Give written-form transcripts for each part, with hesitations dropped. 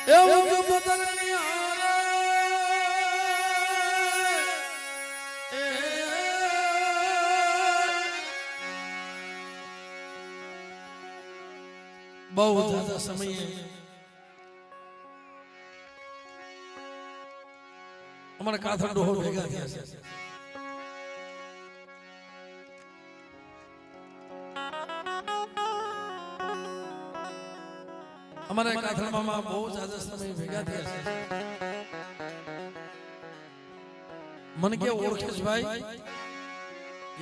એવું જ બદલની હારે બહુ જાજા સમયે અમારા કાથર ડોહો ભેગા થયા છે. અમારા કાથરમાં બહુ જાજા સમય ભેગા થયા છે. મને કે ઓળખે છે ભાઈ?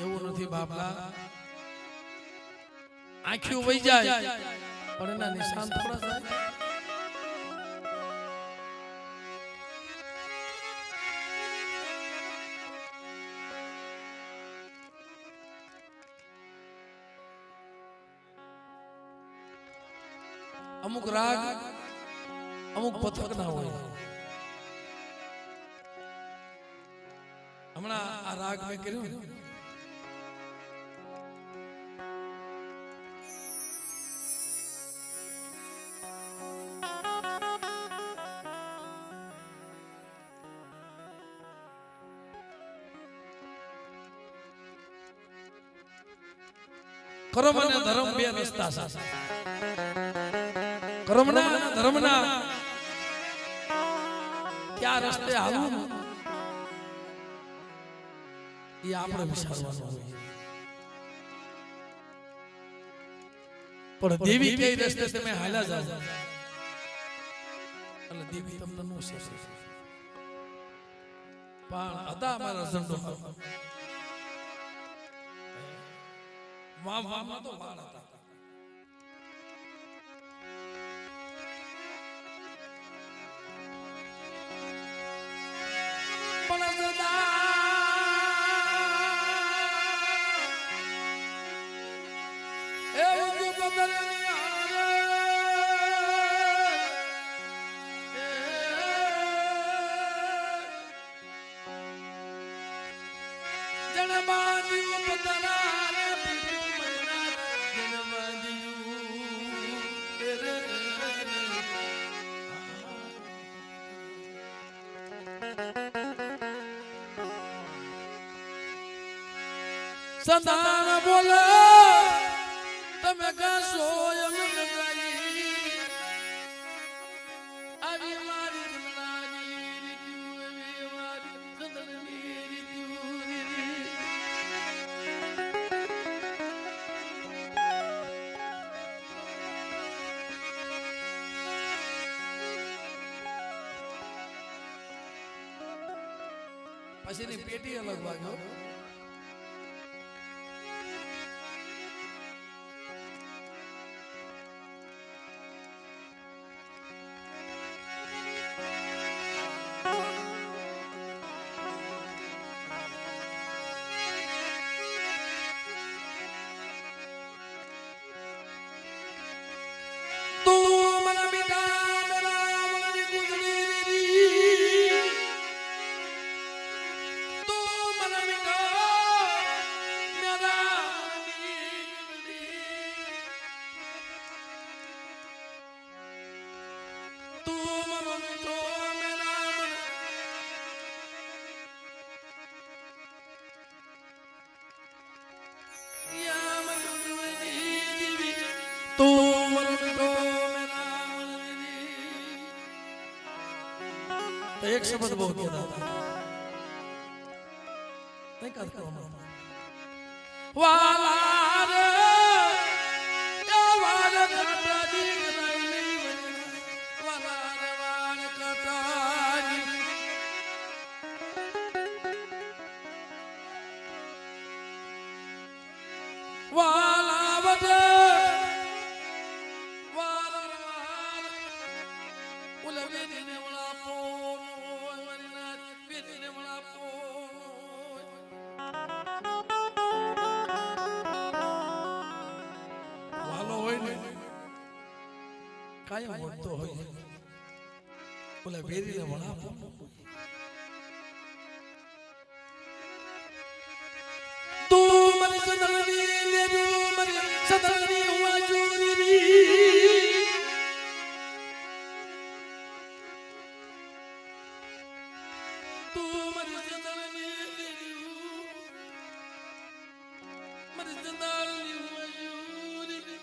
એવું નથી બાપલા, આંખી વહી જાય પણ એના નિશાન થોડા જાય. અમુક રાગ અમુક પથક ના હોય. હમણાં આ રાગ મેં કર્યું ને, કર્મ અને ધર્મ બે રસ્તા છે. કર્મના ધર્મના ક્યાં રસ્તે હાલવું એ આપણે વિચારવાનું હોય. પણ દેવી કઈ રસ્તે તમે હાલ્યા જાવ એટલે દેવી તમને નો શીખે. પણ હતા અમારા ઝંડો વામ તો વાળ હતા. સંતાન બોલે તમે કશો એમ નથી. આવી મારી જમણાની રીત્યુ, એવી મારી સંતની રીત્યુ. પછીની પેટી અલગ વાગ્યો. एक शब्द बहुत कहता था नहीं करता वाला रे या वाला कटा दी नहीं वाला रे वाला कटा दी वाला बटे वाला उलवे ने वाला કાયમ મળતો હોય બોલે વેરીને વળાપો. તું મારી સદલની લેરું મારી સદલની વાજુરી મારી જંદાળની મજૂરી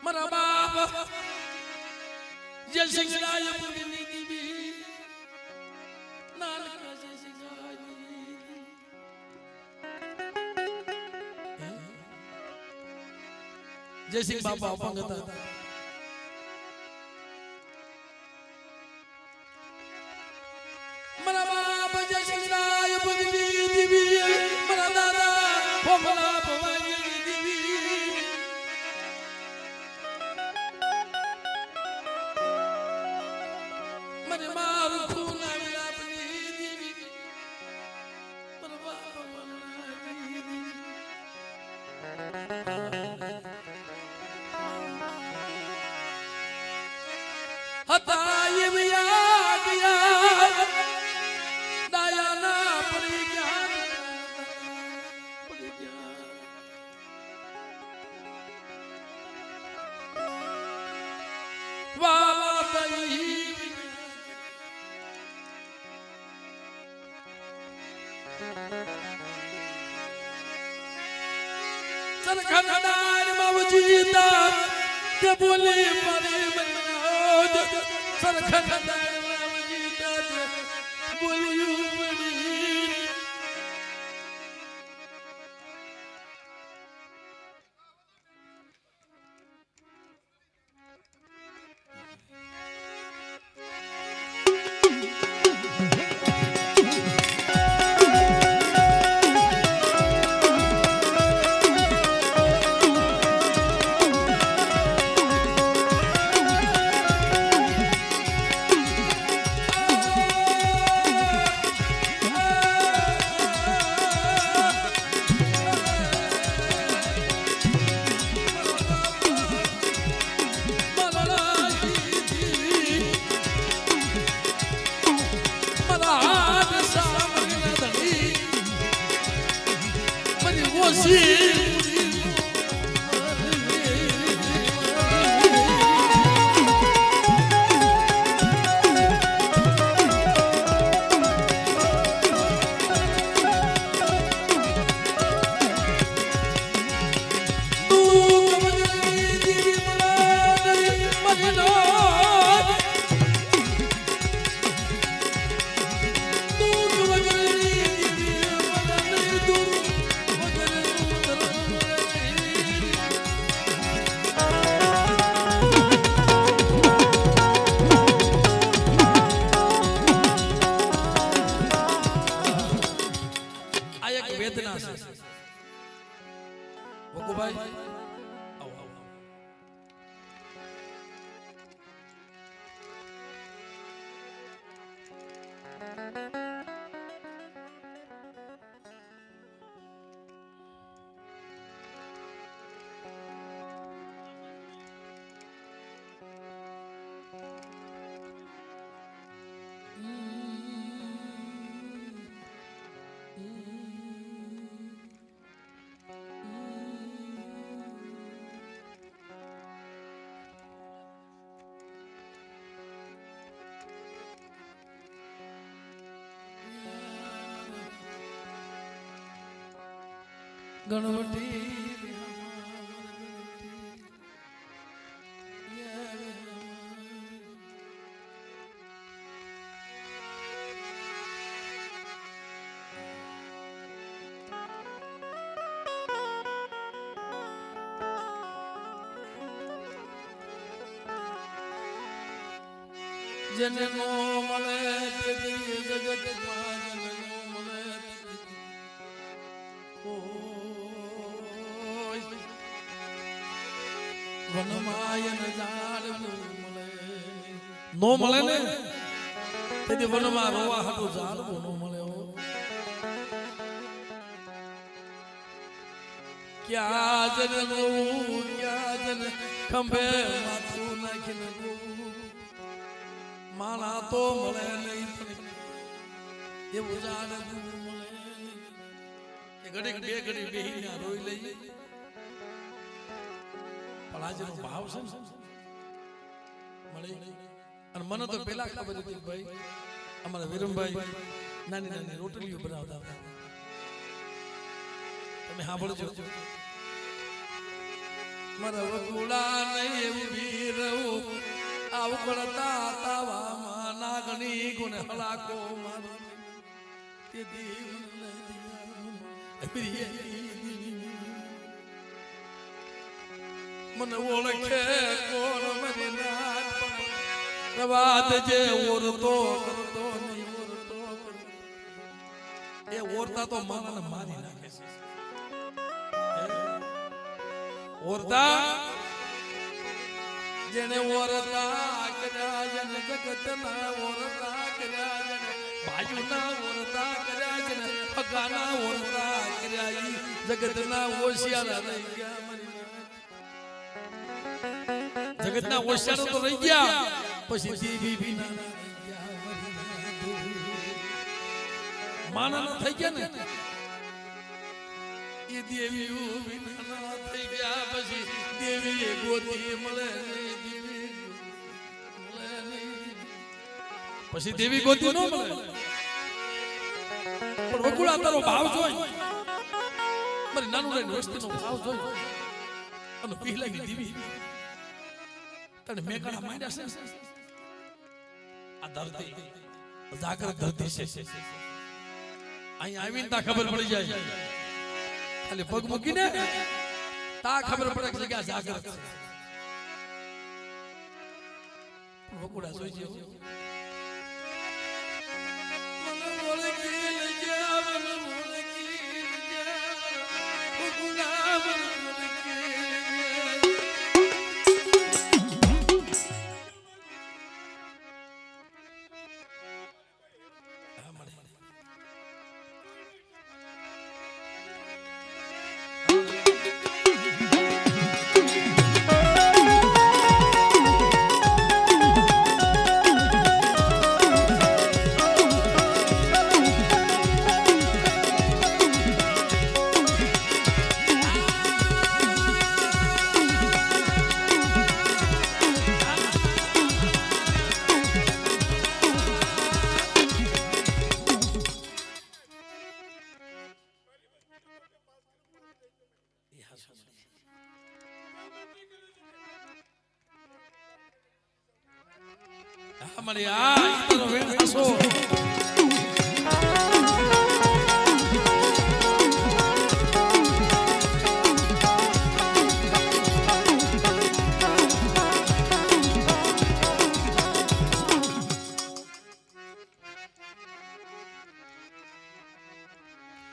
મારા બાપ જય સિંહ રાય પુરની દીવી નાનકા જય સિંહ જય સિંહ બાપા અપંગ હતા મારા બાપ જય સિંહ રાય પુરની દીવી મારા દાદા ભોમલા ભવાની દીવી મને મારું ખૂન આવી આપની દીવી મારા બાપ ભવાની દીવી હતા એવી ગયા દયાના પડી ગયા વાલા તઈ સરખનાર મવજીતા કે બોલી પડી મનોજ સરખનાર મવજીતા બોલ્યું પડી ગણવટી જન નો મળે જગતમાં જન નો મળે વનમાયન ઝાડ મળે નો મળે ને તેથી વનમાં રોવા હાટું ઝાડ નો મળે ક્યાં જન રોવું ક્યાં જન ખંભે માથું નાખીને માણા તો મળે નહીં એવું ઝાડ મળે ઘડીક બે ઘડી બેહીને રોઈ લઈએ પણ આજનો ભાવ છે મળે અને મને તો પેલા ખબર હતી ભાઈ અમારા વિરમભાઈ નાની નાની રોટલીઓ બનાવતા હતા તમે સાંભળજો મારા વકુલા નહીં વીર આવકળતા તાવામાં નાગણી ગુણ હલાકો મારો તે મને ઓળખે કોણ મારી નાથ વાત જે ઓરતો કરતો નહીં ઓરતો એ ઓરતા તો મારાને મારી નાખે છે ઓરતા જેને ઓરતા કર્યા જેને જગતના ઓરતા કર્યા જેને બાજુના ઓરતા કર્યા જેને પગાના ઓરતા કર્યા ઈ જગતના ઓશિયારા રહી ગયા જગતના ઓશિયારા તો રહી ગયા પછી દેવી વિના માના થઈ ગયા ને એ દેવી વિના થઈ ગયા પછી દેવી ગોતી મળે પછી દેવી ગોતી ન મળે પણ વકુળા તારો ભાવ જોઈ મારી નાનું લઈને વસ્તીનો ભાવ જોઈ અને પીલાગી દેવી તને મેકડા માંડ્યા છે આ ધરતી જાગૃત ધરતી છે અહીં આવીને તા ખબર પડી જાય ખાલી પગ મૂકીને તા ખબર પડે કે જગ્યા જાગૃત છે વકુડા જોઈ છે મને આ તારો વેણ હસો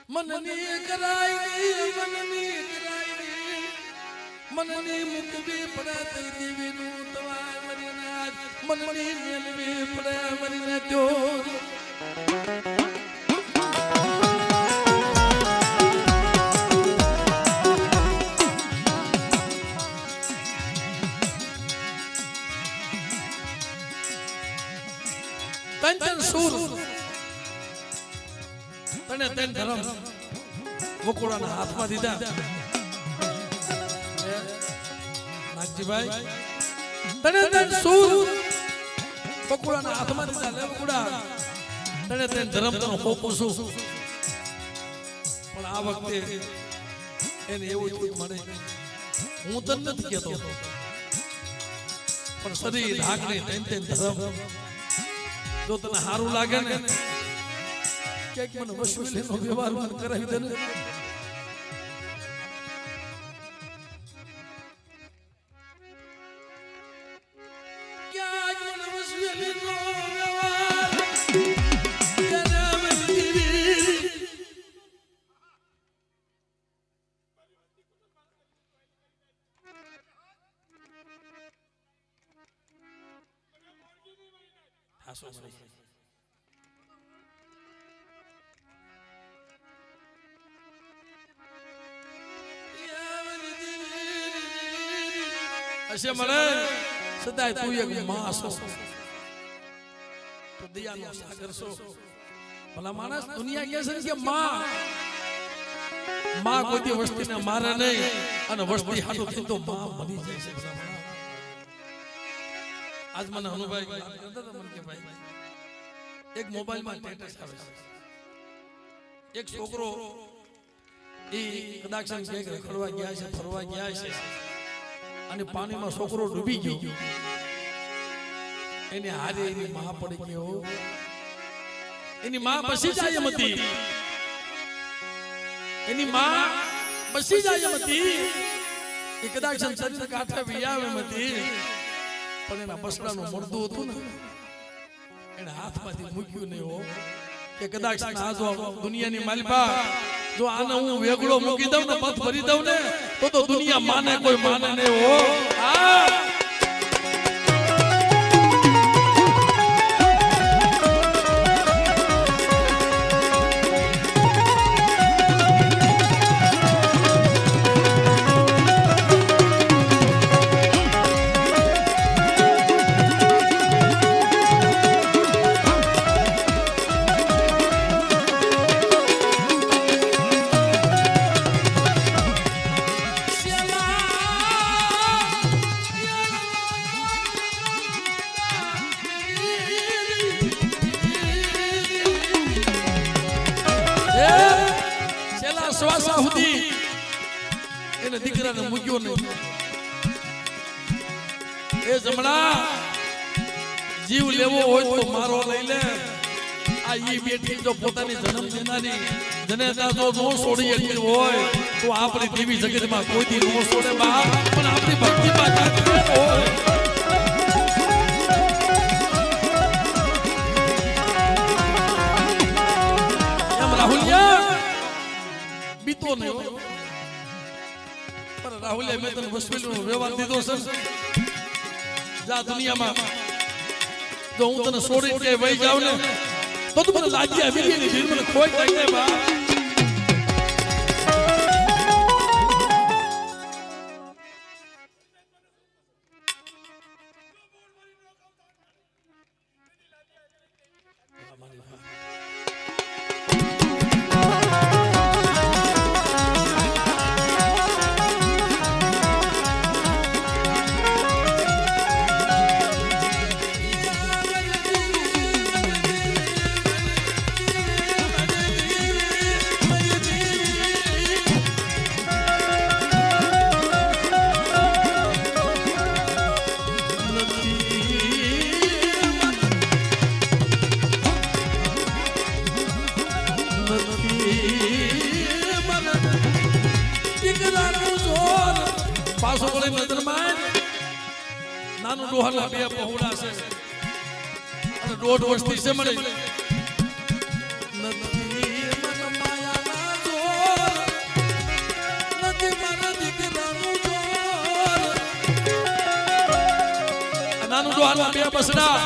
મનની કરાઈ મનની મુકવી પડે દેવીનું તવા મરીના મનની મેલવી પડે મરીને ત્યોર તન સુર તને તન ધર્મ વકુળાના હાથમાં દીધા નાગજીભાઈ તને તન સુર વકુળાના હાથમાં દીધા લે વકુળા તને તન ધર્મ તને હોપું છું પણ આ વખતે એને એવું થયું મળે હું તને નથી કહેતો પણ શરીર હાકને તન તન ધર્મ જો તને સારું લાગે ને ક્યાંક મને વસુલીનો વ્યવહાર મને કરાવી દે ને ક્યાંક મને વસુલીનો વ્યવહાર કરાવી દીધી હાસો મને અશે મળે સદાય તું એક માં છો તો દયાનો સાગર છો ભલા માણસ દુનિયા કહે છે કે માં કોઈ વસ્તીને મારે નહીં અને વસ્તી હાટો થઈ તો માં મરી જાય છે આજ મને અનુભાઈ કરતા મને કે ભાઈ એક મોબાઈલમાં સ્ટેટસ આવે છે એક છોકરો એ કદાચ રખડવા ગયા છે, ફરવા ગયા છે અને પાણીમાં છોકરો ડૂબી ગયો, એને હારે એની માં પડી ગયો, એની માં બસી જાય એમ હતી, એની માં બસી જાય એમ હતી, એ કદાચ શરીર કાંઠે વિયાવે એમ હતી, પણ એના બસડાનું મળતું હતું ને એને હાથમાંથી મૂક્યું નહીં હો, કે કદાચ આ જો દુનિયાની માલિકા જો આને હું વેગળો મૂકી દઉં ને પથ ભરી દઉં ને તો દુનિયા માને કોઈ માને નહીં હો. એને દીકરાને મૂક્યો નહીં. એ જમણા જીવ લેવો હોય તો મારો લઈ લે. આ ઈ બેઠી જો પોતાની જન્મ દેનારી જનેતા જો નો છોડી શકતી હોય તો આપણી દેવી જગતમાં કોઈથી નો છોડે બાપ, પણ આપણી ભક્તિમાં જાગૃત હોય. એમ રાહુલિયા બીતો નહીં હોય. રાહુલે મેં તને વસવેલનો વ્યવહાર દીધો છે. જા દુનિયામાં જો હું તને છોડી કે વહી જાવ ને તો તું મને લાજી આવી ગઈ ને મને ખોઈ જાય બા. પાછો વળી નજરમાં નાનું ડોહાના બે પહોળા છે અને 1.5 વર્ષથી છે મળે. નથી મન માયાના જોર, નથી મારા દીકરાનું જોર. નાનું ડોહાના બે બસડા.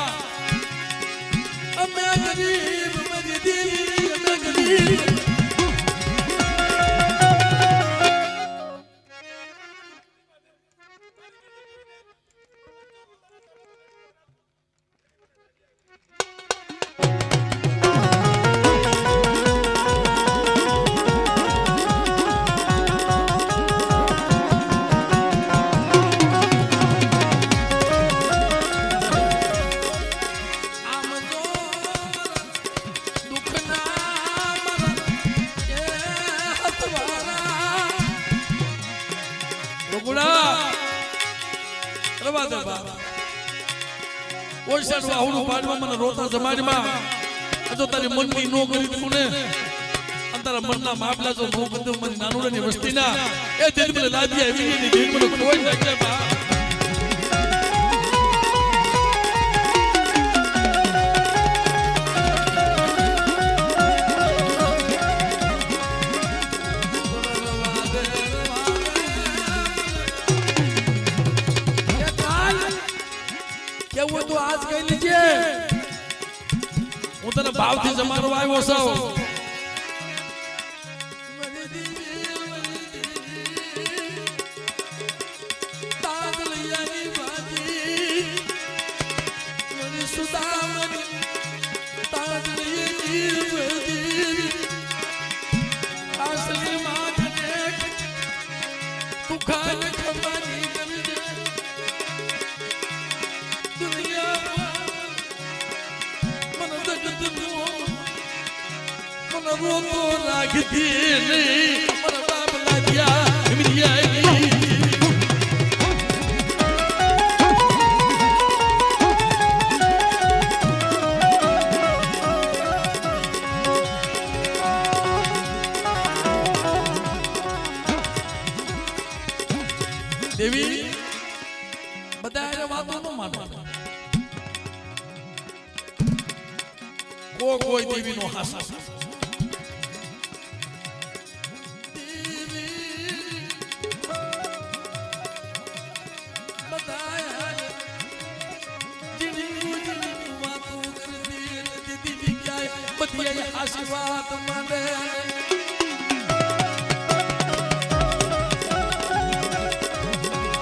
અમે ગરીબ મરી દીદી, અમે ગરીબ. રોતા સમાજમાં જો તારી મનની નો કરી તું ને તારા મનના માપલા જો નો કરી દઉં મારી નાનુડાની વસ્તીના એ દિલ મને લાદી આવી ગઈ દિલ મને કોઈ નાખે બા. કેવું તું આજ કહી લીજે હું તને ભાવથી જમાડો આવ્યો છું. તું ખાન ખમાની રોતો રાખતી નહીં. દેવી બધા એને વાતો ન માનો કોઈ દેવી નો હાસા આશીર્વાદ માંડે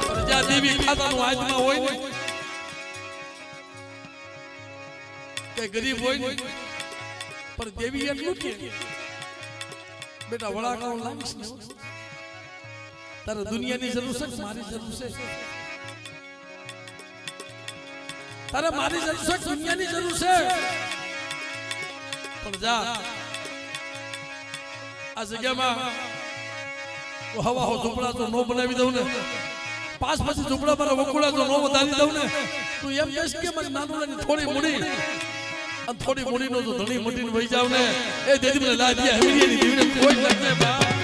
પ્રજા દેવી ખાતાનું આજમાં હોય ને કે ગરીબ હોય ને પણ દેવી એટલું કે બેટા વળાકાઓ લાવીશ ને તારે દુનિયાની જરૂર છે મારી જરૂર છે તારે મારી જરૂર છે દુનિયાની જરૂર છે પણ જા આ જગ્યામાં હવા હો ઝૂંપડા તો નો બનાવી દઉં ને પાસ પછી ઝૂંપડા પર વકુડા તો નો વધારી દઉં ને તું એમ કહેશ કે મને નાનું નાની થોડી મૂડી અને થોડી મૂડીનો જો ધણી મટીને વહી જાવ ને એ દેદી મને લાદી હમીની દીવને કોઈ લાગે બા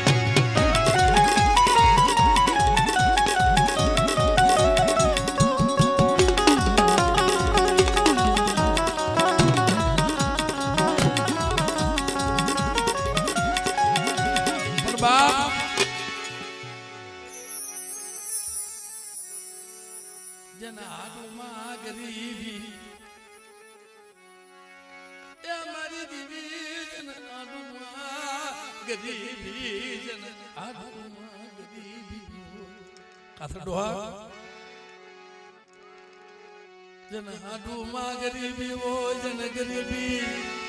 ગરીબી હોય જન ગરીબી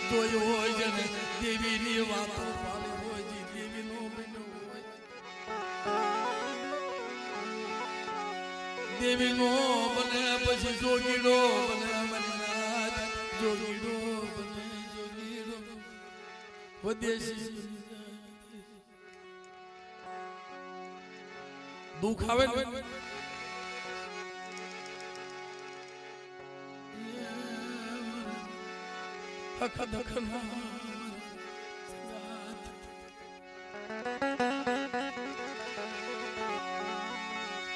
જોઈ હોય જન દેવીની વાતો પાળી હોય જી દેવીનો બન્યો હોય દેવીનો બને પછી જોગીડો બને અમરનાથ જોગીડો બને જોગીડો વદેશી દુઃખ આવે ને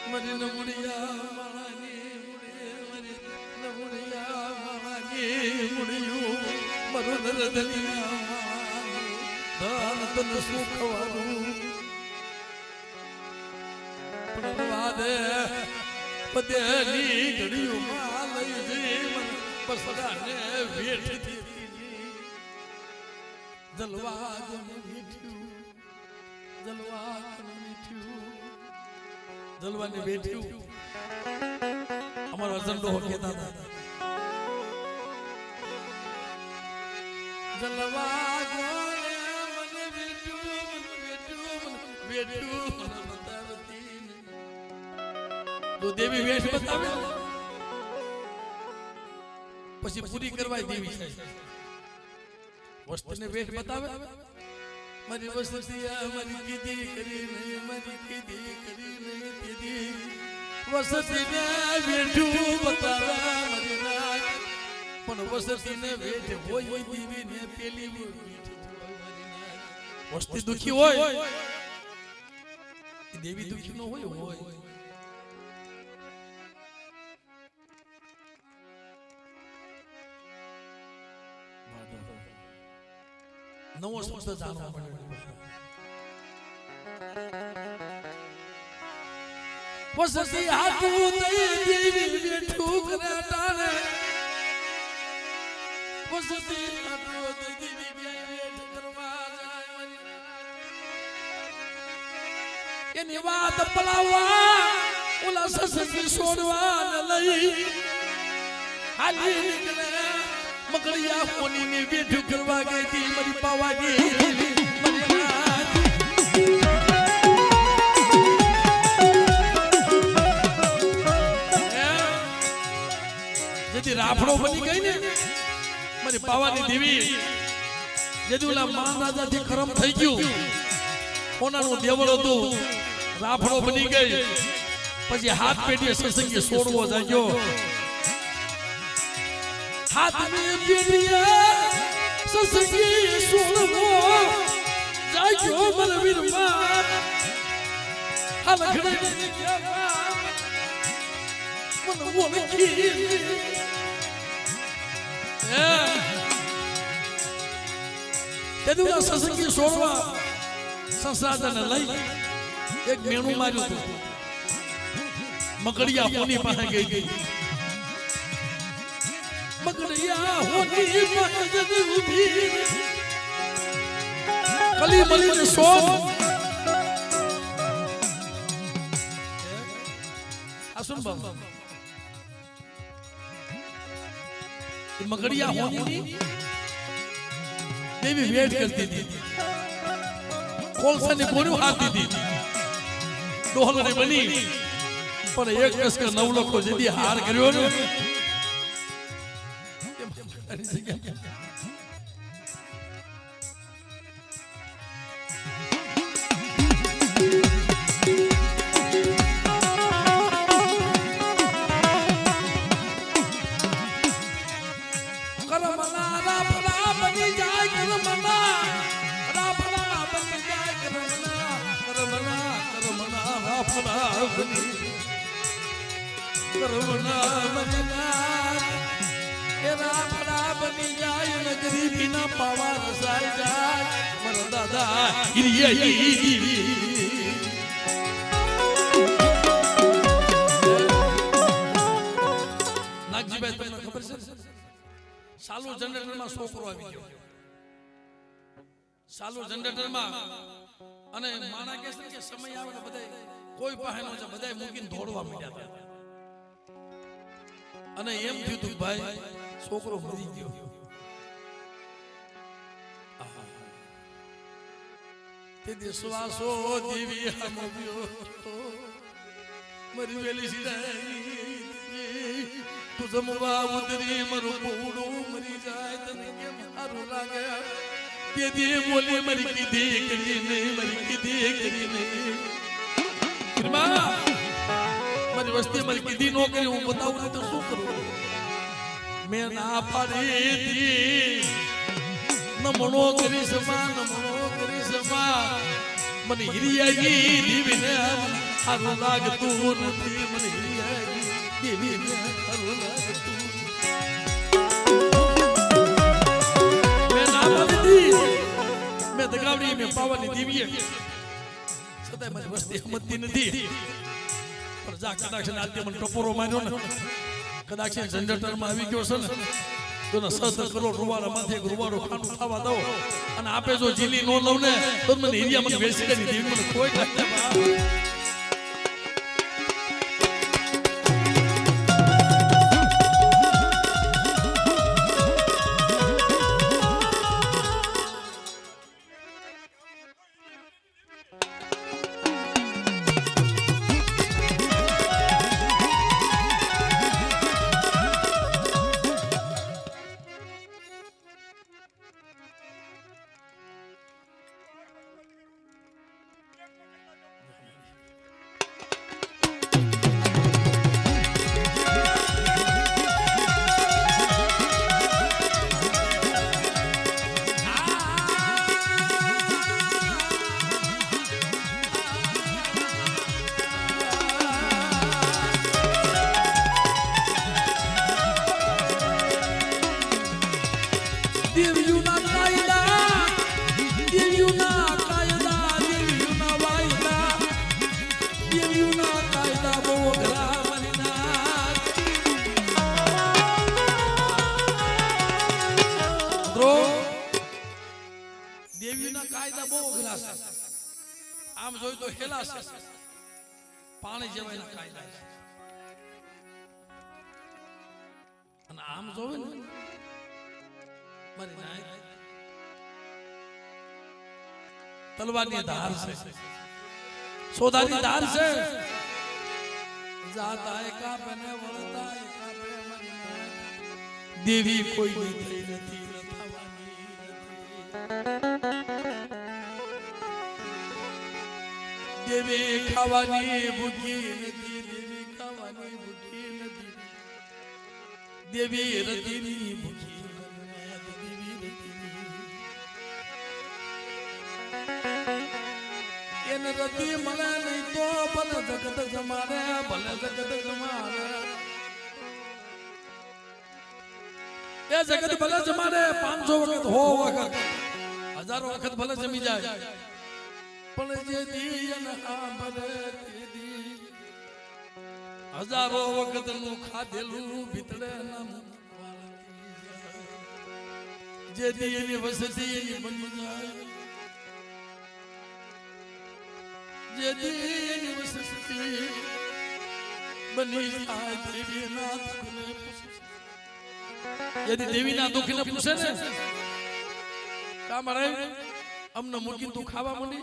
મરી નમુડિયા માની મરી નમુડિયા માની મુડિયું મરું નરદનિયા ધન તન સુખ વાળું પ્રવાદે પદેલી ઘડિયું માં લઈ જઈ પસડાને વેઠતી જલવા ગમે બેઠ્યું જલવા ગમે બેઠ્યું જલવાને બેઠ્યું અમારો અજંડો કહેતા હતા જલવા ગમે મને બેઠ્યું મને બતાવતી તો દેવી વેશ બતાવે પછી પૂરી કરવાય દેવી છે વસ્તુને વેઠ બતાવે મારી વસ્તી મારી કીધી કરી નહીં મારી કીધી કરી નહીં દીદી વસ્તીને વેઠું બતાવે મારી નાક પણ વસ્તીને વેઠ હોય દેવીને પેલી વસ્તી દુખી હોય દેવી દુખી ન હોય નવો શબ્દ જાણવા મળ્યો વસતી હાથું દઈ દેવી બેઠું કરાટાને વસતી હાથું દઈ દેવી બેઠ કરવા જાય એની વાત પલાવવા ઓલા સસતી છોડવા ન લઈ હાલી નીકળે મકડિયા કોની બેઠું કરવા ગઈ હતી મારી પાવાની જેથી રાફડો બની ગઈ ને મારી પાવાની દેવી જેથી ઓલા મહારાજા થી ખરમ થઈ ગયું કોનાનું દેવળ હતું રાફડો બની ગઈ પછી હાથ પેટીએ સત્સંગી છોડવો જાગ્યો हाथ में पीड़िया ससकी सुनवो जायो बलवीर मां આ લખડે મને ઓળખી તે દિવસ સસંગી છોડવા સંસાધન લઈ એક મેણું માર્યું હતું મકડિયા હોની પાસે ગઈ હતી મકડિયા હોની પાસે ઊભી કલી મલીને સોમ આસુન બાબા મકડિયા હોની દેવી વેટ કરતી હતી કોલસાની ગોળીઓ હાથતી હતી ડોહલને બની પણ એક કસક નવ લોકો જેથી હાર કર્યો ને પાવા રસાઈ જાય મારા દાદા નાગજીભાઈ તમને ખબર છે સાલુ જનરેટરમાં છોકરો આવી ગયો સાલુ જનરેટરમાં અને માણા કે છે કે સમય આવે ને બધાય કોઈ પાસે ન છે બધાય મૂકીને દોડવા માંડ્યા હતા અને એમ થયું તું ભાઈ છોકરો મરી ગયો તે દેશવાસો દેવી હમવ્યો મરી વેલી સિરાઈ તું જમવા ઉતરી મારું પોડું મરી જાય તને કેમ સારું લાગે તે દે બોલી મરી કીધી કરી નહીં મરી કીધી કરી નહીં મારી વસ્તી મારી કીધી નો કરી હું બતાવું નહીં તો શું કરું મેં ના પાડી હતી નમણો કરી સમા નમણો કરી સમા મને હિરિયાગી દેવીને સારું લાગતું નથી મને હિરિયાગી દેવીને સારું લાગતું મેં ના પાડી મેં દગાવડી મેં પાવાની દેવીએ છતાંય મારી વસ્તી સમજતી નથી પણ જા કદાચ આજે મને ટપોરો માર્યો ને કદાચ જનરેટરમાં આવી ગયો છે ને તો 6 કરોડ રૂવાડા માથે રૂવાડો ખાનું ખાવા દો અને આપે જો જીલી નો લઉં ને તો મને હિરિયા મને વેચી દે દેવી મને કોઈ લાગે આમ જોઈ તો હેલા છે પાણી જેવા કાયદા છે અને આમ જોવે ને મારી નાય તલવારની ધાર છે સોદાની ધાર છે જાતા એકા બને વળતા એકા બે મારી નાય દેવી કોઈ નથી નથી થવાની દેવી ખાવાની ભૂખી નથી દેવી ખાવાની ભૂખી નથી દેવી રતિની ભૂખી દેવી રતિની એને રતી મળે નહીં તો ભલે જગત જમાડે ભલે જગત જમાડે એ જગત ભલે જમાડે 500 વખત 100 વખત 1000 વખત ભલે જમી જાય પણ જે દી એને આંબરે દી 1000 વખત નું ખાધેલું ભીતડે ના જે દી એની વસતી એની બની જાય જે દી એની વસતી બની જાય દેવીના દુઃખને यदि देवीना दुख ने पूछे ने का मारे अमने मुकी तू खावा मंडी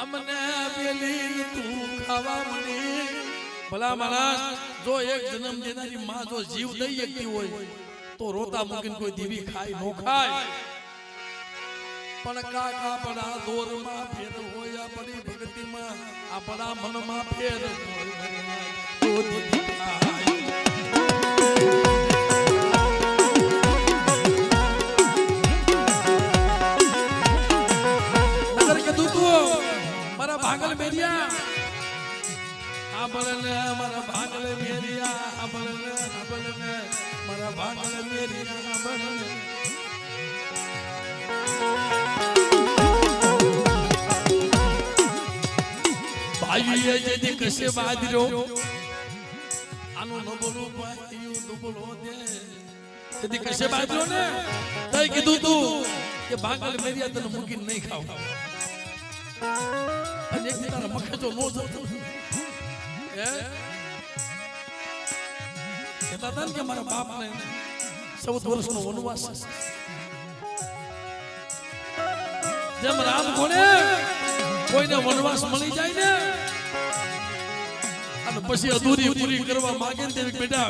अमने बेली तू खावा मंडी भला मानस जो एक जन्म देनारी मां जो जीव दई एकती होय तो रोता मुकीन कोई देवी खाय नो खाय पण काका बड़ा दौर में फेर होया बड़ी भक्ति में आ बड़ा मन में फेर तो देवी खाय मारा भागल मेरिया आबलने मारा भागल मेरिया आबलने मारा भागल मेरिया आबलने भाई ये यदि कसे बादरो आनो न बोलो भाई तो बोलो दे यदि कसे बादरो ने तई कीधु तू કે ભાગલ મેરિયા તને મૂકીને નહીં ખાવ અને એક તારા મખે જો નો જતો હે કહેતા હતા કે મારા બાપને 14 વર્ષનો વનવાસ જેમ રામ કોને કોઈને વનવાસ મળી જાય ને અને પછી અધૂરી પૂરી કરવા માંગે ને તેવી બેટા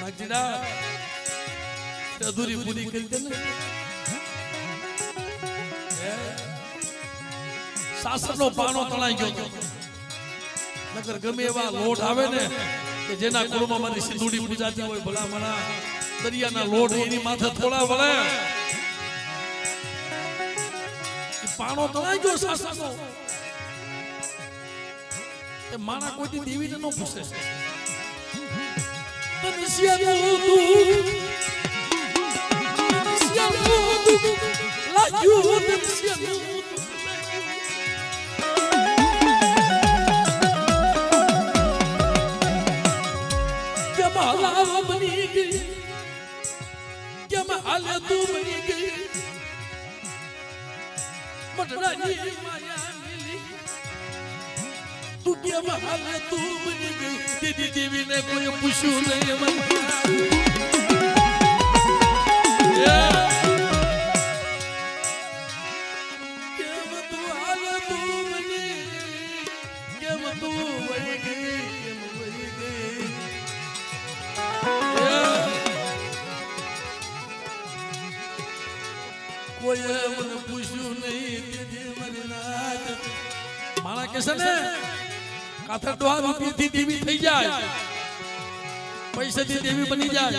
નાગજીડા અધૂરી પૂરી કરી દે ને સાસરનો પાણો તણાઈ ગયો નગર ગમે એવા લોટ આવે ને કે જેના કુળમાં મારી સિંધુડી પૂજાતી હોય ભલા મણા દરિયાના લોટ એની માથે થોડા વળે એ પાણો તણાઈ ગયો સાસરનો એ માણા કોઈ દેવીને ન પૂછે बनी गई क्या मैं हाले तू बनी गई मटरा जी माया मिली तू क्या मैं हाले तू बनी गई दीदी देवी ने कोई पूछू नहीं मन कोई मन पूछू नहीं दीदी मरी नाथ माना कैसे ने काथर दोहा रूपी थी देवी થઈ જાય पैसे दी देवी बनी जाए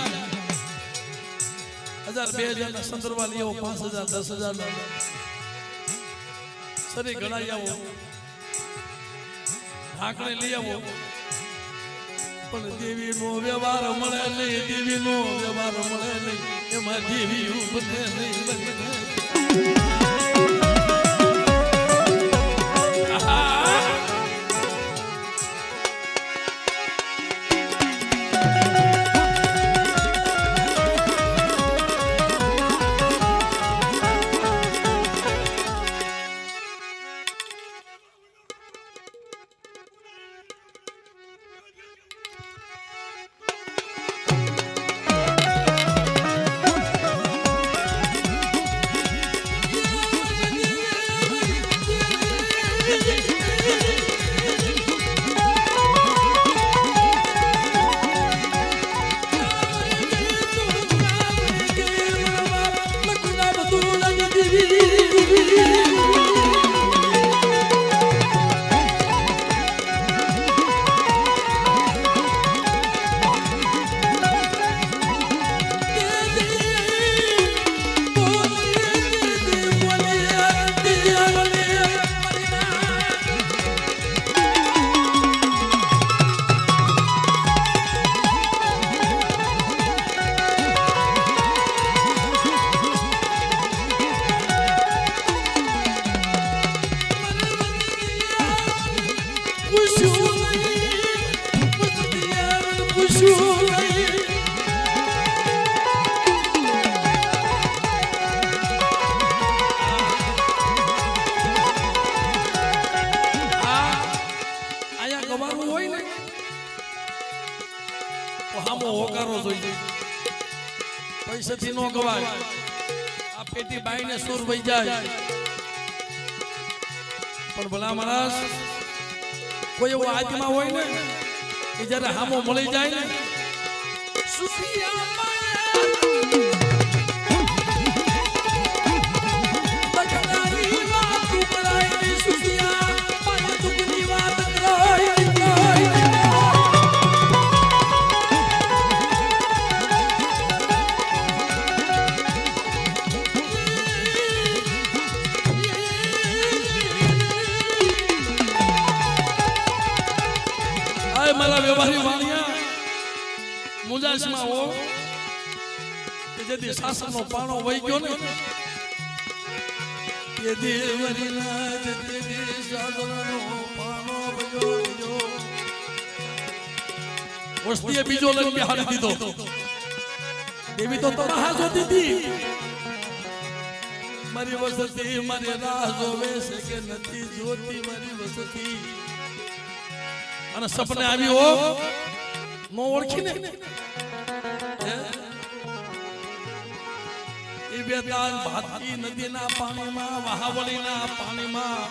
1000 2000 ના સંદર્ભ લીઓ 5000 10000 ના સરી ગણાઈ આવો ઢાકણે લઈ આવો પણ દેવી નો વ્યવહાર મળે નહીં દેવી નો વ્યવહાર મળે નહીં એમાં દેવી બને નહીં બને પૈસાથી નો ગવાય આ પેટી બાઈને સુર વઈ જાય પણ ભલા માણસ કોઈ એવો આત્મા હોય ને કે જ્યારે હામો મળી જાય ને મારા વ્યવહારી વાણિયા મુજાસમાં હો કે જેથી શાસનનો પાણો વહી ગયો ને એ દેવરીના જેથી શાસનનો પાણો વહ્યો ગયો વસ્તીએ બીજો લઈને બિહારી દીધો દેવી તો રાહ જોતી હતી મારી વસતી મારી રાહ જોવે છે કે નથી જોતી મારી વસતી અને સપને આવી હો નો ઓળખીને એ બેતાલ ભાતી નદીના પાણીમાં વહાવળીના પાણીમાં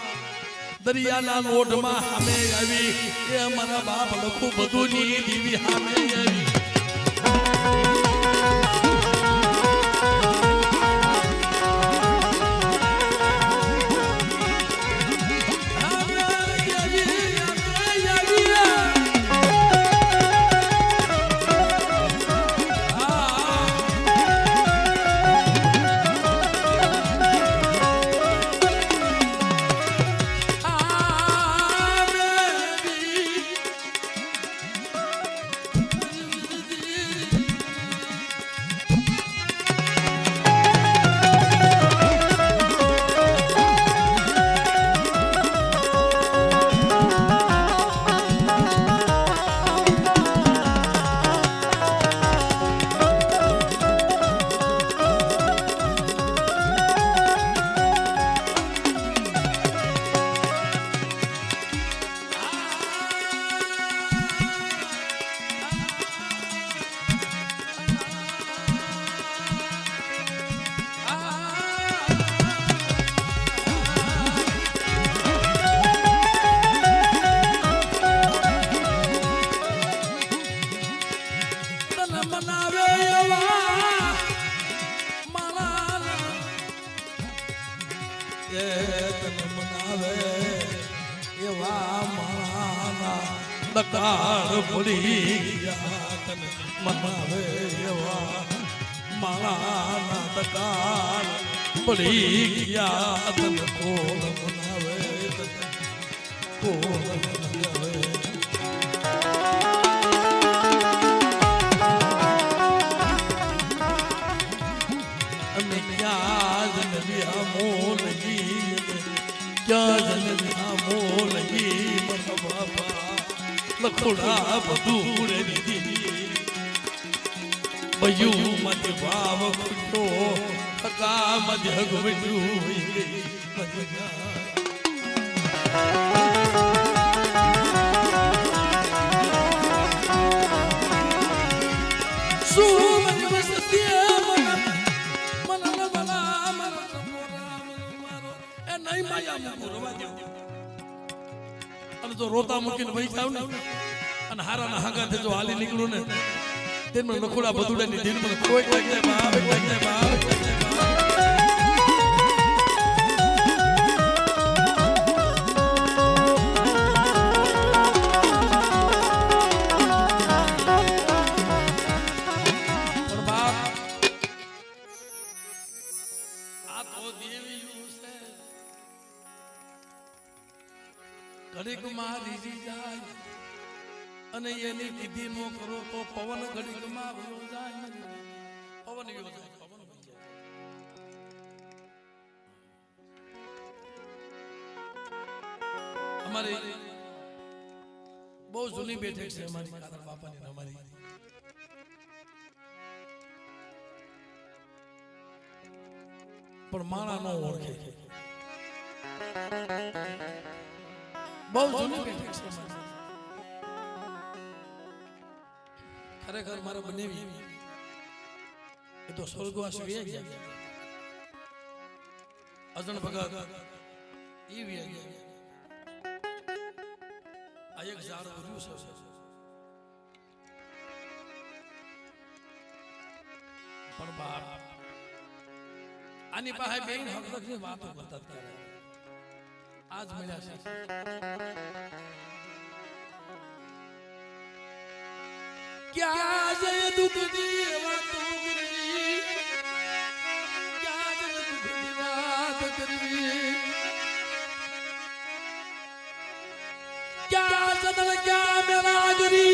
દરિયાના લોઢમાં સામે આવી એ અમારા બાપ લખું બધું ની દીવી સામે આવી દકાળ પડી ગયા તને મનાવે એવા માળાના દકાળ પડી ગયા તને કોણ મનાવે કોણ મનાવે અમે ક્યાં જન્મ્યા મોલજી ક્યાં જન્મ્યા મોલજી મારા બાપા લખોડા બધું રે દીધી બયું મત ભાવ ખુટો હકા મત હગવડ્યું શું મને વસતી મન બલા મારો એ નહીં માયા મુરવા દે અને જો રોતા મૂકીને વહી જાવ ને અને હારાના હાગાથી જો હાલી નીકળું ને તેમાં લખોડા બધુડાની દિલમાં કોઈ લાગે બાપ લાગે બાપ ઘડીક મારી જાય અને એની વિધિ નો કરો તો પવન ઘડીક માં વયો જાય પવન વયો જાય પવન વયો જાય અમારી બહુ જૂની બેઠક છે અમારી કાદર બાપાની અમારી પણ માણા નો ઓળખે બહુ જૂની બેઠક છે ખરેખર મારે બનેવી તો સ્વર્ગવાસ વે ગયા અજણ ભગત ઈ વે ગયા આ એક ઝાડ ઉર્યું છે પણ બાપ આની પાસે બેન હકની વાતો કરતા ત્યારે આજ મળ્યા છે क्या जय दुख दी वातो करवी क्या जय दुख दी बात करवी क्या सदन क्या मेरा गरी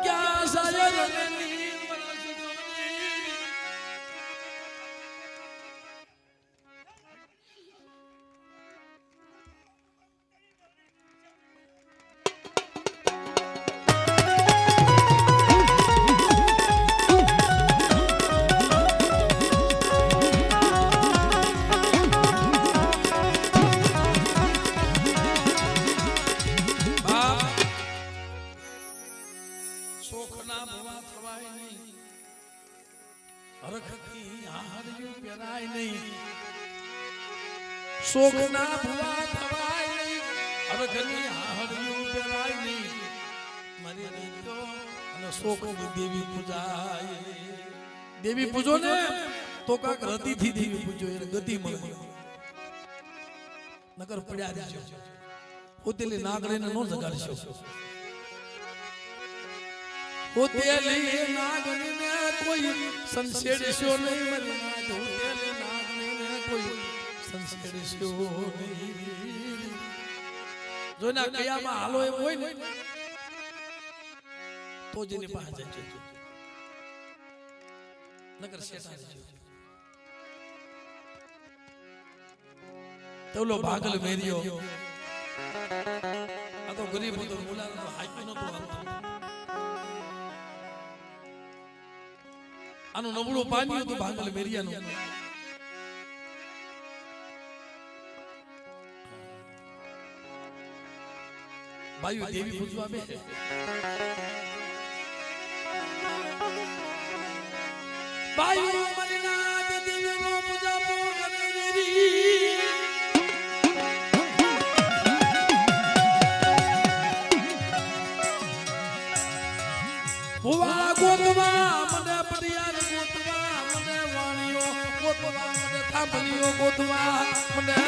क्या सायर नील बरस जोनी શોખ ના ભવા થવાય નહીં હવે ઘરની હાહડિયું પેરાય નહીં મારી દીકરો અને શોખ ની દેવી પૂજાય દેવી પૂજો ને તો કાક રતી થી દેવી પૂજો એ ગતિ મળે નકર પડ્યા રહેજો પોતેલી નાગણીને નો જગાડશો પોતેલી નાગણીને કોઈ સંસેડશો નહીં મરી પોતેલી નાગણીને કોઈ જો ના કયામાં હાલો એમ હોય ને તો જેની પાસે જાય નગર શેઠા તોલો ભાગલ મેરિયો આ તો ગરીબ હતો મુલાનો હાકી નતો આનું નબળું પાણી હતું ભાગલ મેરિયાનું બાયુ દેવી પૂજવા બે બાયુ મનનાથ દેવી નો પૂજા પોગરેરી ભુવા ગોતવા મને પરિયાર ગોતવા મને વાણીઓ ગોતવા મને થાંભલીઓ ગોતવા મને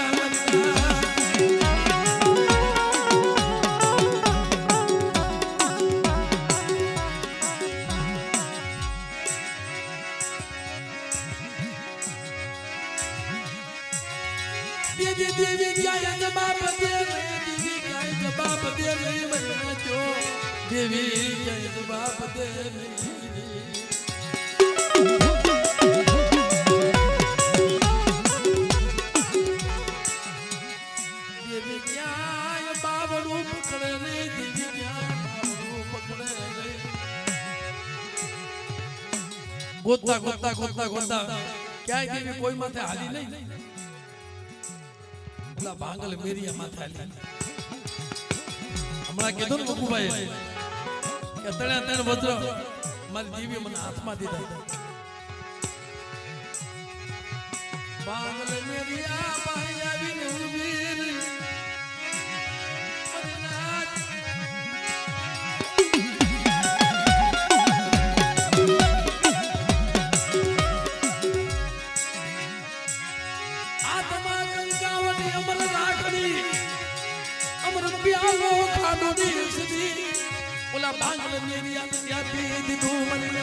देवी क्या जवाब दे देवी क्या जवाब दे नहीं मरना जो देवी क्या जवाब दे देवी क्या बाबरू पकड़े नहीं देवी क्या बाबरू पकड़े नहीं गोता गोता गोता गोता क्या देवी कोई माथे हाली नहीं भांगल मेरिया माथा हमारा कીધું ને બકુભાઈ કે તણે તણ વજ્ર મારી દેવી મને હાથમાં દીધા ભાંગલ મેરિયા ભાઈ આવીને ઉભી ઓલા ભાંગલ મેરિયા ત્યાંથી દીધું મને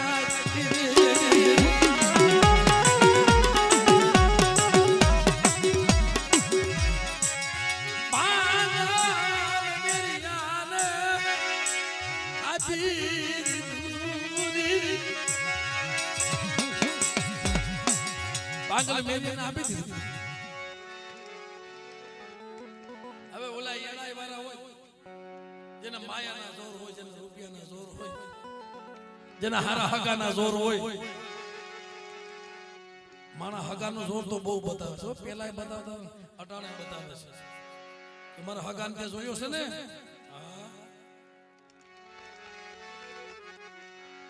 ભાંગલ મેરિયાને આપી દીધું હવે ઓલા યડાઈ વાળા હોય જેના માયાના જોર હોય જેના રૂપિયાના જોર હોય જેના હારા હગાના જોર હોય મારા હગાનો જોર તો બહુ બતાવે છે પેલાય બતાવતા અટાણે બતાવે છે કે મારા હગાને તે જોયો છે ને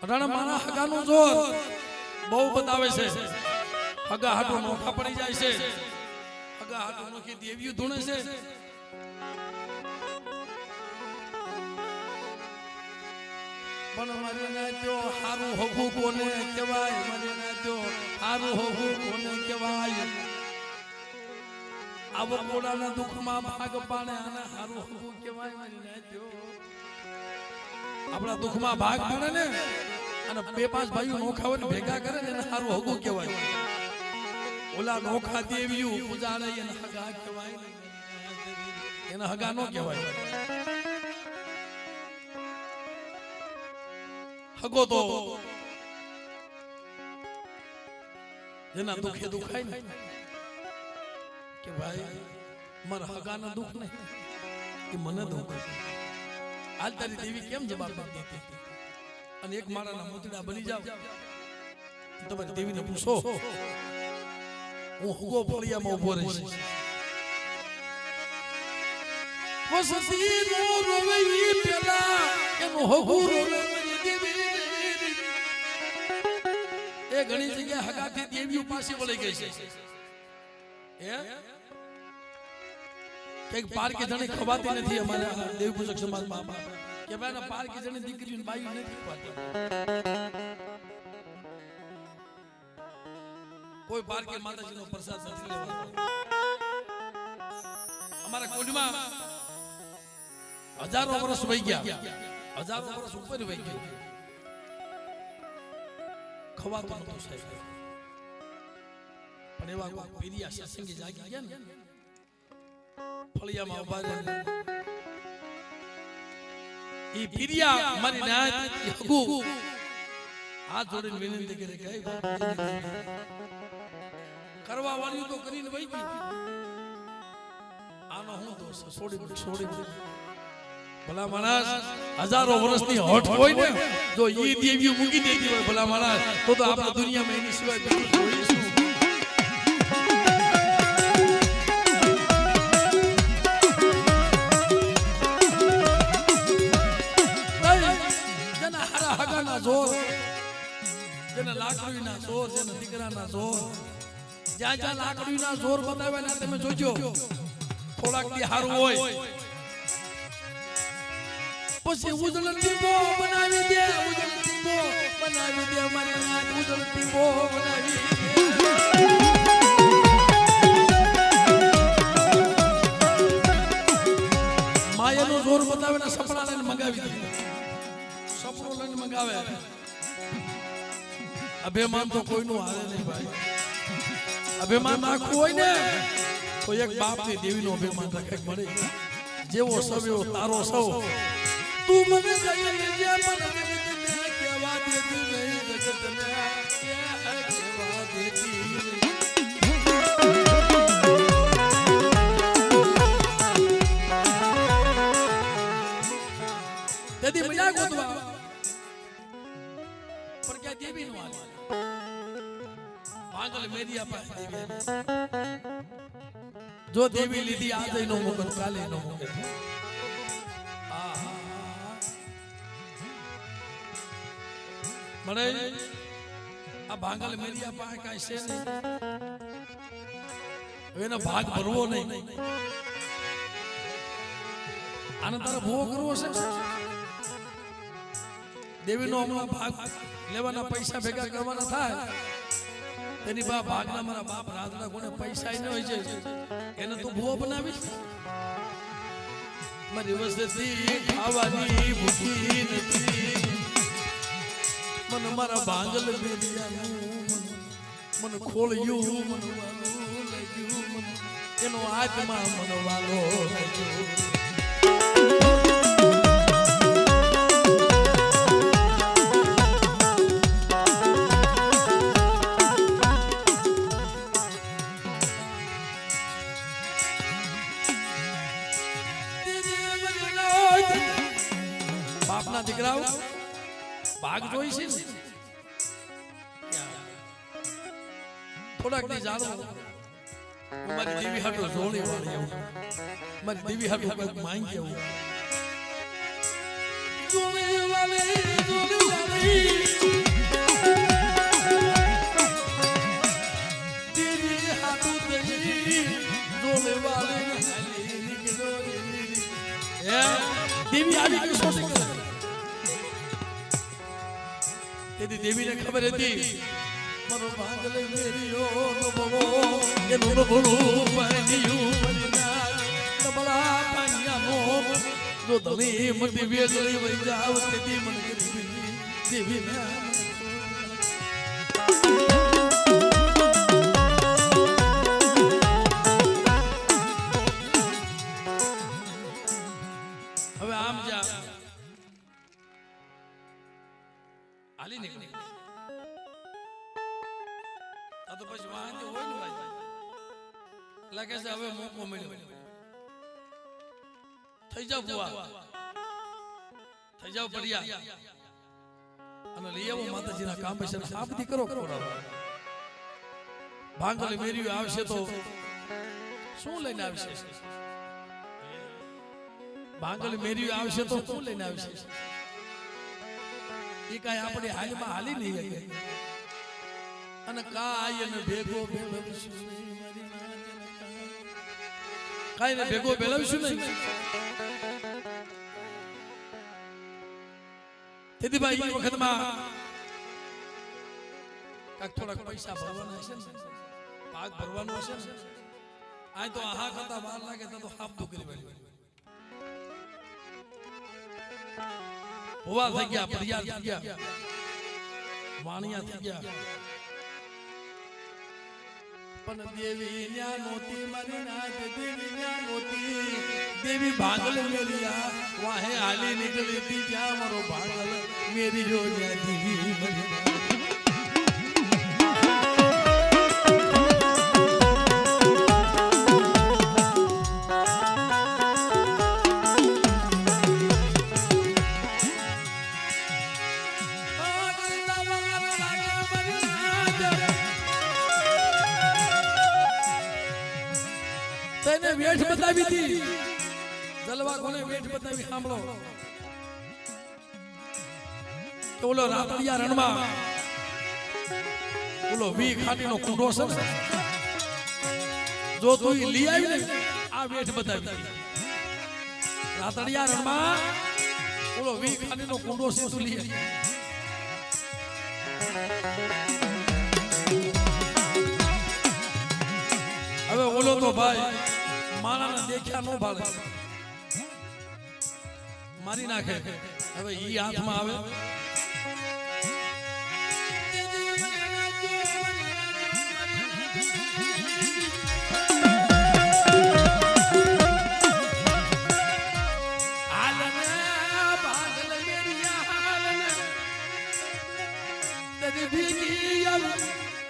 અટાણા મારા હગાનું જોર બહુ બતાવે છે. હગા હાટું નોખા પડી જાય છે, હગા હાટું નોખી દેવીઓ ધૂણે છે. પણ મારે ના જો હારું હોવું કોને કહેવાય, મારે ના જો હારું હોવું કોને કહેવાય. આવો કોડાના દુઃખમાં ભાગ પાણે આને હારું હોવું કહેવાય. મારે ના જો આપણા દુઃખમાં ભાગ પાડે ને અને બે પાંચ ભાઈઓ નોખા હોય ભેગા કરે ને એને હારું હોવું કહેવાય. ઓલા નોખા દેવીઓ પૂજાડે એને હગા કહેવાય, એને હગા નો કહેવાય. હગો તો જેના દુખે દુખાય ને કે ભાઈ મારા હગાના દુઃખ નહીં કે મને દુઃખ. હાલ તારી દેવી કેમ જવાબ આપતી હતી? અને એક માળાના મોતડા બની જાવ તમારી દેવીને પૂછો, હું હગો ફળિયામાં ઉભો રહીશ. વસતી નો રોવે ઈ પેલા એનો હગો રોવે મારી દેવી. એ ઘણી જગ્યાએ હગાથી દેવીઓ પાસે વળી ગઈ છે. કઈક પારકી જણી ખવાતી નથી અમારા દેવી પૂજક સમાજમાં કે ભાઈ પારકી જણી દીકરીઓ બાઈ નથી ખવાતી. કોઈ પારકી માતાજીનો પ્રસાદ નથી લેવાનો. અમારા કોડમાં હજારો વર્ષ વહી ગયા, હજારો વર્ષ ઉપર વહી ગયા, ખવાતું નતું સાહેબ. પણ એવા કોઈ પીરિયા સત્સંગી જાગી ગયા ને ફળિયામાં ઉભા રહે, ઈ પીરિયા મારી નાત હગુ હાથ જોડીને વિનંતી કરે કે કરવા વાળ્યું તો કરીને વહી ગયું, આનો હું દોષ? છોડી ભલા માણસ હજારો વર્ષની હોઠ હોય ને જો ઈ દેવીઓ મૂકી દેતી હોય ભલા માણસ તો આપણે દુનિયામાં એની સિવાય બીજું જોઈશું. જેના હારા હગાના જોર, જેના લાકડીના જોર, જેના દીકરાના જોર, જ્યાં જ્યાં લાકડીના જોર બતાવ્યા ને તમે જોજો થોડાક દી હારું હોય પછી ઉજળતી બો બનાવી દે, ઉજળતી બો બનાવી દે, મારી નાત ઉજળતી બો બનાવી દે. માયાનો જોર બતાવે ને સપના લઈને મંગાવી દે, સપનું લઈને મંગાવે. અભિમાન તો કોઈનું હારે નહીં ભાઈ. અભિમાન રાખવું હોય ને તો એક બાપની દેવીનો અભિમાન રાખે મળે. જેવો સવ એવો તારો સવ. તું મને કઈ લેજે પણ જગતને કેવા દેતી નહીં, જગતને કેવા દેતી નહીં. તેથી મજા ગોતવા પણ ક્યાં દેવી નું હાલ ભાંગલ મેરિયા પાસે દેવી. જો દેવી લીધી આજે નો મોકલ, કાલે નો મોકલ. મને આ ભાંગલ મેરિયા પાસે કાંઈ છે નહીં, એનો ભાગ ભરવો નહીં. આને તારે ભૂવો કરવો છે. દેવીનો હમણાં ભાગ લેવાના પૈસા ભેગા કરવાના થાય તેની બા ભાગના મારા બાપ રાજના કોને પૈસા ન હોય છે એને તો ભૂવો બનાવી. મારી વસતી ખાવાની ભૂખી નથી, મને મારા ભાંગલ મેરિયાનું મને ખોળ્યું, મને વાલો લાગ્યું, એનો આત્મા મને વાલો લાગ્યો. બાપના દીકરાઓ ભાગ જોઈ છે ને થોડાક દી જાણો મારી દેવી હાટો જોડી વાળી આવું, મારી દેવી હાટો કઈક માંગી આવું. જોને વાલી દેવી હાથું દઈ જોને વાલી દેવી આવી ગઈ શોષી કરે તેથી દેવીને ખબર હતી મારો ભાગલ મેરીઓ નબળો એનું નબળું પાણીયું મરીના નબળા પાણીયાનો જો ધણી મટી વેગળી વઈ જાવ તેથી મન ગરીબી દેવીને હવે આમ જા હાલી નીકળી આ તો પછી વાહન હોય ને ભાઈ લાગે છે હવે મોકો મળ્યો થઈ જાવ બુઆ થઈ જાવ બઢિયા અને લઈ આવો માતાજીના કામ પૈસા આ બધી કરો ભાંગલ મેર્યું આવશે તો શું લઈને આવશે ભાંગલ મેર્યું આવશે તો શું લઈને આવશે એ કાંઈ આપણે હાલમાં હાલી નહીં શકે અને કાયને ભેગો બેલવશું કાયને ભેગો બેલવશું નહીં તેથી ભાઈ એ વખતમાં કાક થોડાક પૈસા ભરવાના હશે ને ભાગ ભરવાનો હશે ને આ તો આહા કરતા વાર લાગે તો હાફ દુકરી વાળી હોવા થઈ ગયા પરિયાર થઈ ગયા વાણિયા થઈ ગયા પણ દેવી ન્યા નોતી મારી નાથ દેવી ન્યા નોતી દેવી ભાગલ મેરિયા વાહે હાલી નીકળી તી જ્યાં મારો ભાગલ મેરી જો ન્યા દેવી મરી તેને વેઠ બતાવી હતી જલવા કોને વેઠ બતાવી સાંભળો કે ઓલો રાતડિયા રણમાં ઓલો વી ખાટીનો કુંડો છે જો તું લઈ આવી ને આ વેઠ બતાવી રાતડિયા રણમાં ઓલો વી ખાટીનો કુંડો છે તું લઈ આવી હવે ઓલો તો ભાઈ માણાને દેખ્યા નો ભાળે મારી નાખે હવે ઈ હાથમાં આવે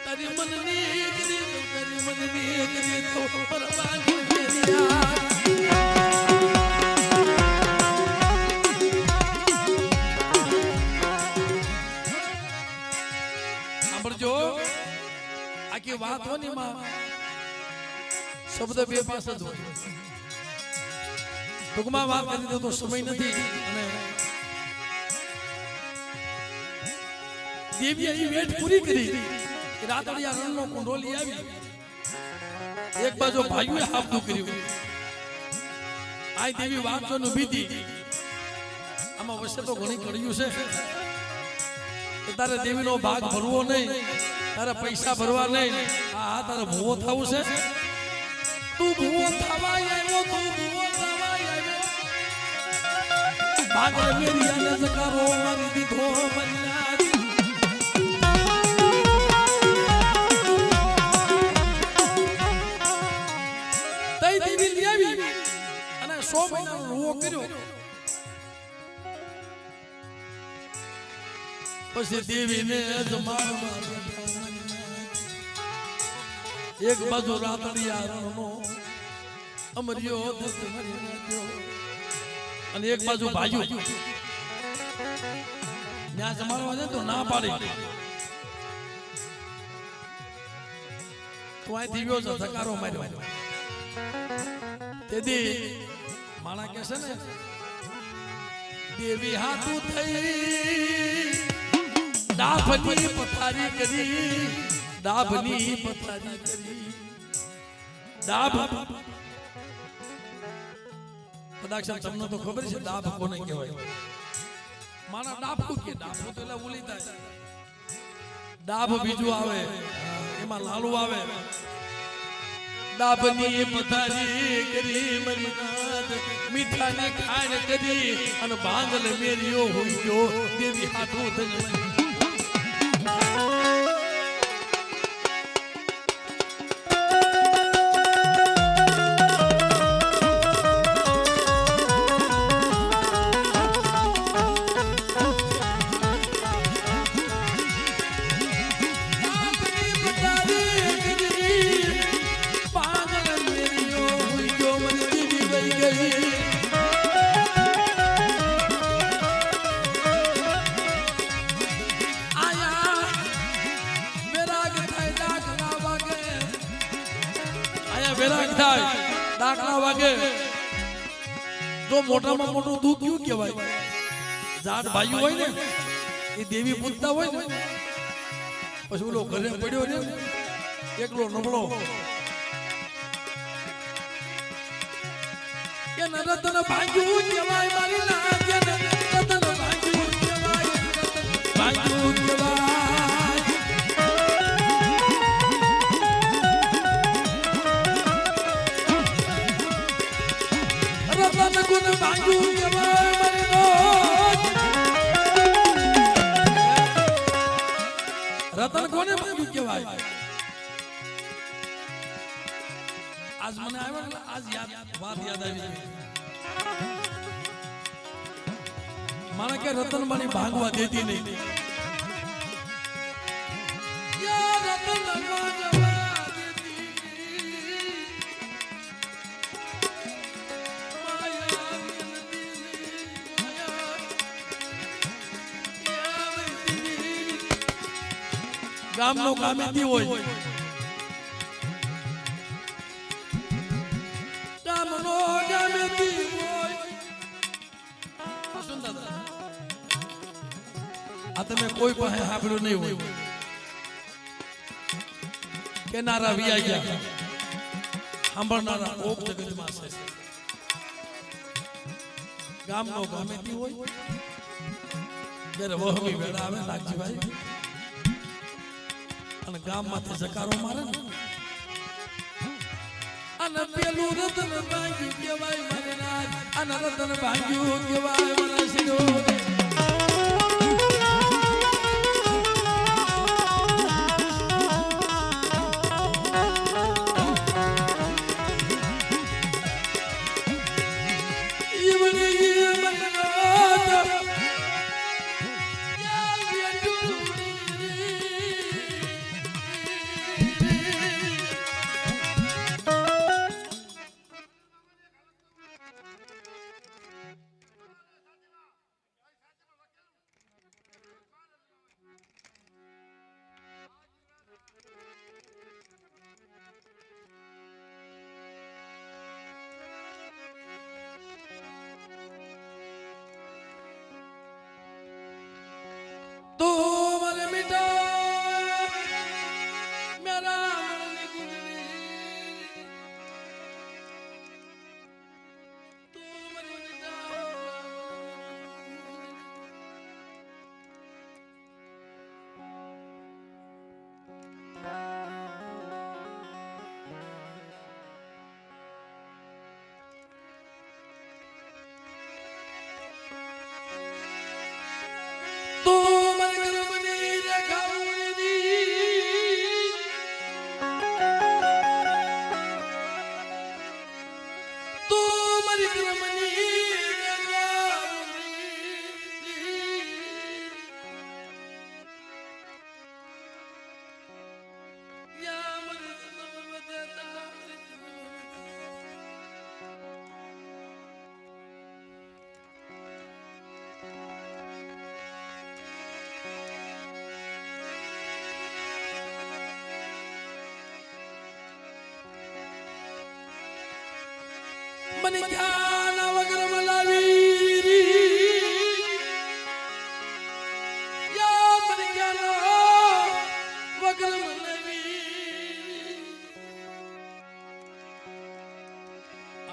તારી મનની તો પરવાની મેરિયા સાંભળજો આખી વાત હોની માં શબ્દ બે પાસે જ હોય ટૂંકમાં વાત કરી તો સમય નથી અને દેવીએ એ વેઠ પૂરી કરી રાતડિયા રણનો કુંડો લઈ આવી એક બાજુ ભાઈઓએ હાફતું કર્યું આ દેવી વાંચો નું ભીતી આમાં વચ્ચે તો ઘણી કર્યું છે કે તારે દેવીનો ભાગ ભરવો નહીં તારે પૈસા ભરવા નહીં આ તારે ભૂવો થવું છે તું ભૂવો થવા આવ્યો તું ભૂવો થવા આવ્યો ભાગ મેરી આને જકારો મારી દીધો મન્ના દેવી લઈ આવી અને 100 મહિનાનો રૂવો કર્યો પછી દેવીને જમાડવા એક બાજુ રાતડિયા રણનો અમર્યો દત્ત મરી નાખ્યો અને એક બાજુ ભાઈઓ ત્યાં જમાડવા જાય તો ના પાડી તો આ દીવ્યો છે ધકારો માર્યો તેથી માણા કે છે ને દેવી હાથું થઈ ડાભની પથારી કરી ડાભની પથારી કરી ડાભ કદાચ તમને તો ખબર છે ડાભ કોને કહેવાય મારા ડાભું કે ડાભું તો એટલે ઉલી થાય ડાભ બીજું આવે એમાં લાલુ આવે ડાભની પથારી કરી મરીનાથ મીઠાને ખાણ કરી અને બાંધલ મેરિયો હોઈ ગયો દેવી હાથું થઈ વેરાગ થાય ડાકના વાગે જો મોટામાં મોટું દુઃખ કયું કહેવાય જાત ભાઈ હોય ને એ દેવી પૂજતા હોય ને પછી ઓલો ઘરે પડ્યો ને એકલો નબળો કે નરતન ભાગ્યું કહેવાય મારી ના કે નરતન ભાગ્યું કહેવાય ભાગ્યું કહેવાય ગુણ ભાંગ્યું કહેવાય મારી રતન કોને ભાંગ્યું કહેવાય આજ મને આવ્યો ને આજ વાત યાદ આવી મને કે રતન મને ભાંગવા દેતી નહીં રતન ગામનો ગામેથી હોય ગામનો ગામેથી હોય આ તમે કોઈ પાસે સાંભળ્યું નહીં હોય કેનારા વિયા ગયા સાંભળનારા કોક જગતમાં છે ગામનો ગામેથી હોય જ્યારે વહમી વેળા આવે નાગજીભાઈ અને ગામમાંથી જકારો મારે ને અને પેલું રતન ભાંગ્યું કહેવાય મારે નાથ અને રતન ભાંગ્યું કહેવાય મારા શિરો મને જ્ઞાન વગર મલાવી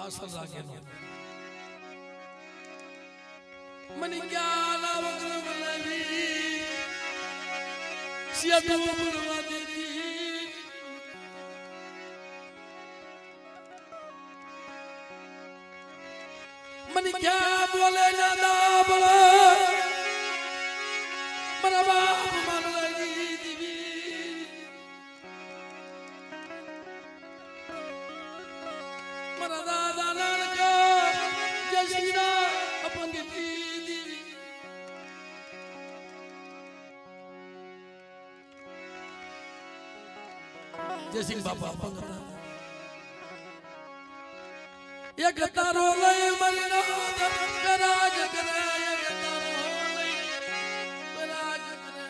આસન રાખેલો મને ક્યાં ના વગર બનાવી સિયા તો બનવા દેતી મને ક્યાં બોલે ના દાબળ મારા બાપ મન લાગી દીવી મારા દાદા નાનકા જય શ્રી રામ અપંગતી દીવી જય સિંહ બાપા અપંગ હતા એક તારો લઈ મરનો કરાજ કરે એક તારો લઈ કરાજ કરે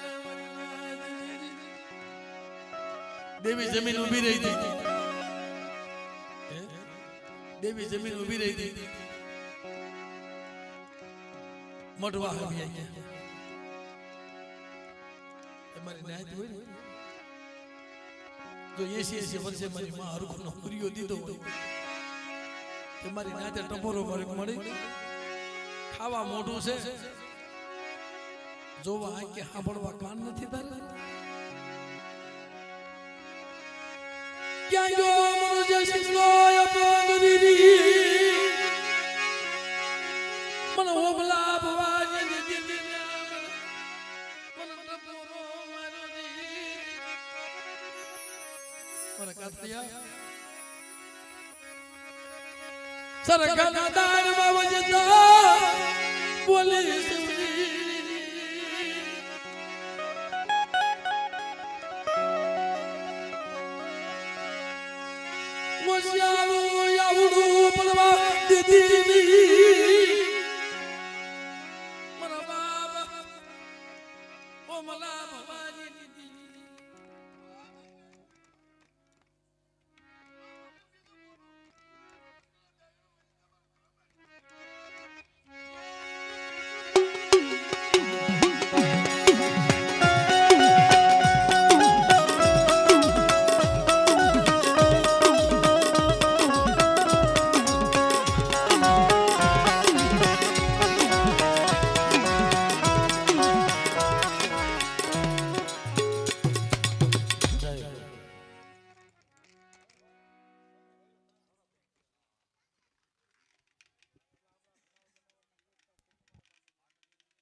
દેવી જમીન ઊભી રહી હતી દેવી જમીન ઊભી રહી હતી મોટવા આવી ગયા તમારી નાયત હોય ને જો 80 વર્ષે મારી માં હરખનો પૂરીઓ દીધો તમારી નાતે ટપોરો મળી ખાવા મોઢું છે જોવા આંખે સાંભળવા કાન નથી તારે ક્યાં ગયો મનો જે શિખલો અપંગરી મન હોબલા ભવાજે દીદી મન ટપોરો મારો દી મન કાતિયા સરકારના દાનમાં વજતા બોલી મોશિયારું યાવડું પડવા દીદી